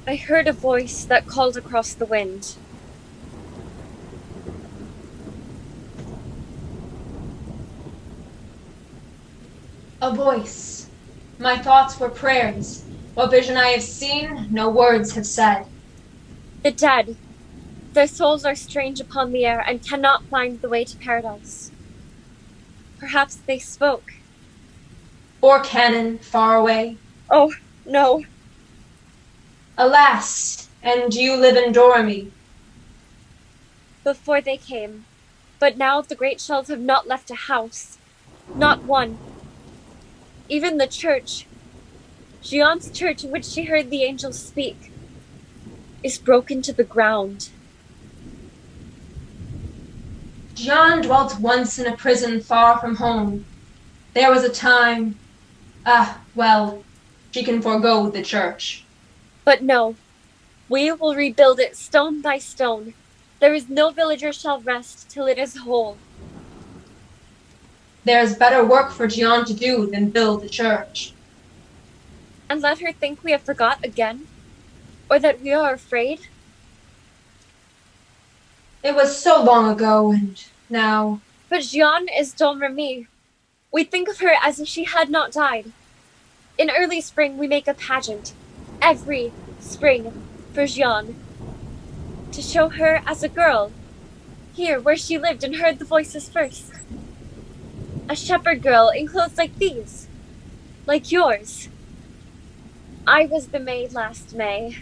I heard a voice that called across the wind. A voice. My thoughts were prayers. What vision I have seen, no words have said. The dead. Their souls are strange upon the air and cannot find the way to paradise. Perhaps they spoke. Or cannon, far away. Oh, no. Alas, and you live in Dormy. Before they came. But now the great shells have not left a house. Not one. Even the church, Jeanne's church in which she heard the angels speak, is broken to the ground. Jeanne dwelt once in a prison far from home. There was a time... well, she can forego the church. But no, we will rebuild it stone by stone. There is no villager shall rest till it is whole. There is better work for Jeanne to do than build the church. And let her think we have forgot again? Or that we are afraid? It was so long ago, and now... But Jeanne is Don Remy. We think of her as if she had not died. In early spring we make a pageant, every spring, for Jeanne, to show her as a girl, here where she lived and heard the voices first. A shepherd girl in clothes like these, like yours. I was the maid last May.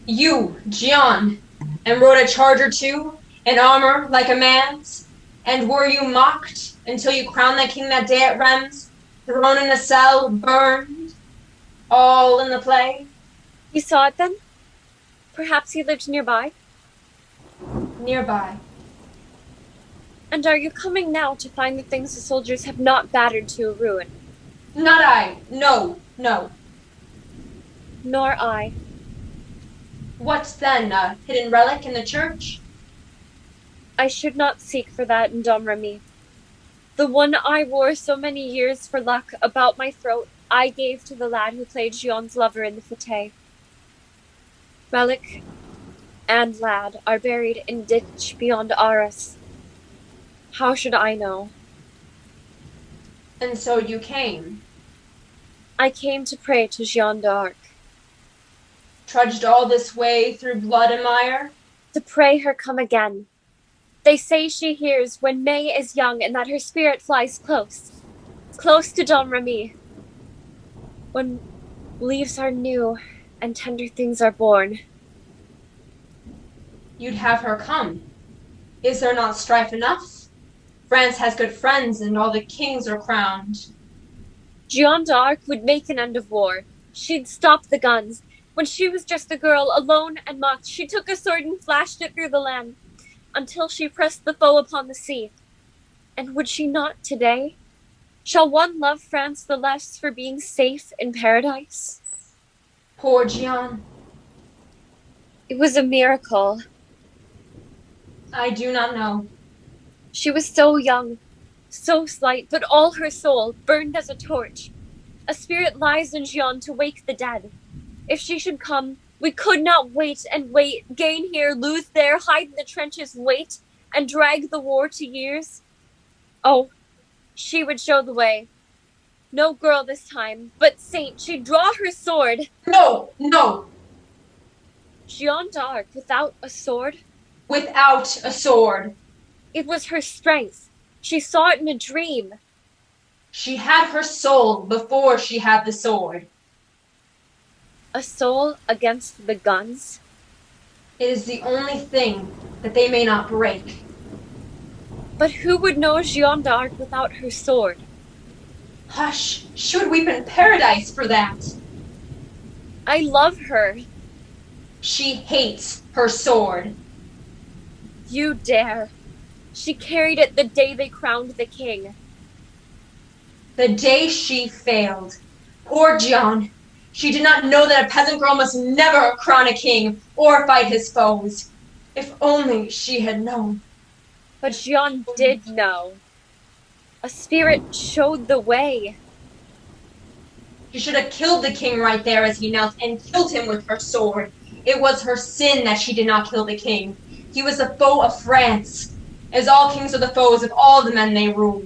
You, Jeanne, and rode a charger too, in armor like a man's? And were you mocked until you crowned thy king that day at Rheims, thrown in a cell, burned, all in the play? You saw it then? Perhaps he lived nearby? Nearby. And are you coming now to find the things the soldiers have not battered to a ruin? Not I. No, no. Nor I. What's then, a hidden relic in the church? I should not seek for that in Domremy. The one I wore so many years for luck about my throat, I gave to the lad who played Jeanne's lover in the fete. Relic and lad are buried in ditch beyond Arras. How should I know? And so you came? I came to pray to Jeanne D'Arc. Trudged all this way through blood and mire? To pray her come again. They say she hears when May is young and that her spirit flies close, close to Don Remy. When leaves are new and tender things are born. You'd have her come. Is there not strife enough? France has good friends and all the kings are crowned. Jeanne D'Arc would make an end of war. She'd stop the guns. When she was just a girl, alone and mocked, she took a sword and flashed it through the land, until she pressed the foe upon the sea. And would she not today? Shall one love France the less for being safe in paradise? Poor Jeanne. It was a miracle. I do not know. She was so young, so slight, but all her soul burned as a torch. A spirit lies in Jeanne to wake the dead. If she should come, we could not wait and wait, gain here, lose there, hide in the trenches, wait, and drag the war to years. Oh, she would show the way. No girl this time, but saint, she'd draw her sword. No, no. Jeanne D'Arc without a sword? Without a sword. It was her strength. She saw it in a dream. She had her soul before she had the sword. A soul against the guns? It is the only thing that they may not break. But who would know Jeanne D'Arc without her sword? Hush, she would weep in paradise for that. I love her. She hates her sword. You dare. She carried it the day they crowned the king. The day she failed. Poor Jeanne. She did not know that a peasant girl must never crown a king or fight his foes. If only she had known. But Jeanne did know. A spirit showed the way. She should have killed the king right there as he knelt and killed him with her sword. It was her sin that she did not kill the king. He was the foe of France, as all kings are the foes of all the men they rule.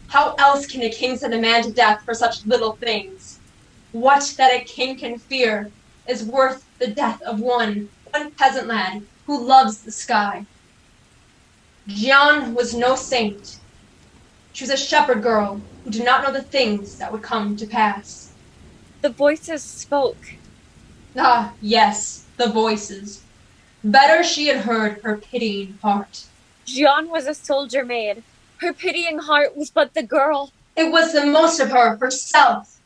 How else can a king send a man to death for such little things? What that a king can fear is worth the death of one peasant lad who loves the sky. Jeanne was no saint. She was a shepherd girl who did not know the things that would come to pass. The voices spoke. Ah, yes, the voices. Better she had heard her pitying heart. Jeanne was a soldier maid. Her pitying heart was but the girl. It was the most of her, herself,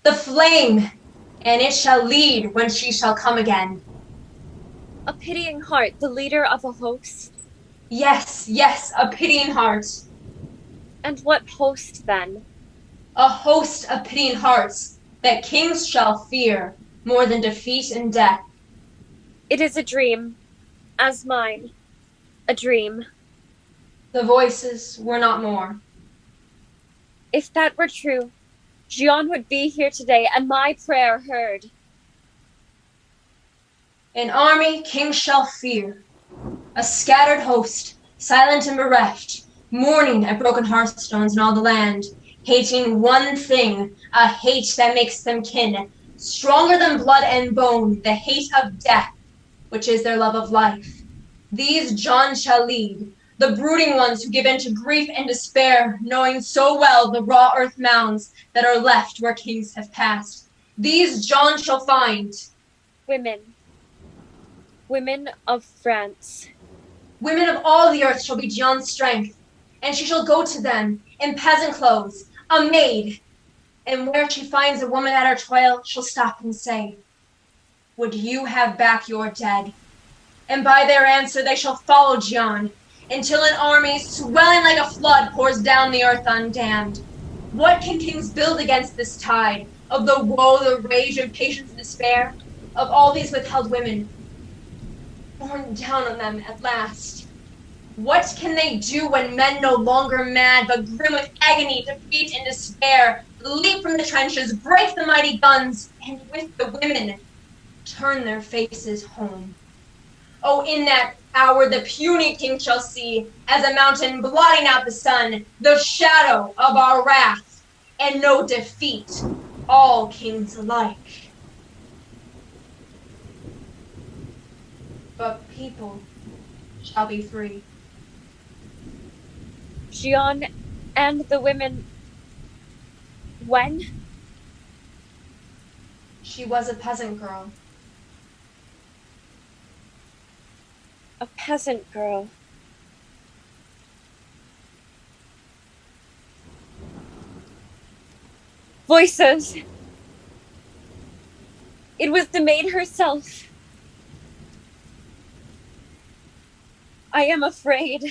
the flame, and it shall lead when she shall come again. A pitying heart, the leader of a host. Yes, yes, a pitying heart. And what host, then? A host of pitying hearts that kings shall fear more than defeat and death. It is a dream, as mine, a dream. The voices were not more. If that were true, Jeanne would be here today and my prayer heard. An army kings shall fear, a scattered host, silent and bereft, mourning at broken hearthstones in all the land, hating one thing, a hate that makes them kin, stronger than blood and bone, the hate of death, which is their love of life. These Jeanne shall lead, the brooding ones who give in to grief and despair, knowing so well the raw earth mounds that are left where kings have passed. These Jeanne shall find. Women. Women of France. Women of all the earth shall be Jeanne's strength, and she shall go to them in peasant clothes, a maid. And where she finds a woman at her toil, she'll stop and say, "Would you have back your dead?" And by their answer they shall follow Jeanne, until an army swelling like a flood pours down the earth undammed. What can kings build against this tide of the woe, the rage, impatience, and despair of all these withheld women, borne down on them at last? What can they do when men no longer mad, but grim with agony, defeat, and despair, leap from the trenches, break the mighty guns, and with the women turn their faces home? Oh, in that hour the puny king shall see, as a mountain blotting out the sun, the shadow of our wrath, and no defeat, all kings alike. But people shall be free. Jeanne and the women. When? She was a peasant girl. A peasant girl. Voices! It was the maid herself. I am afraid.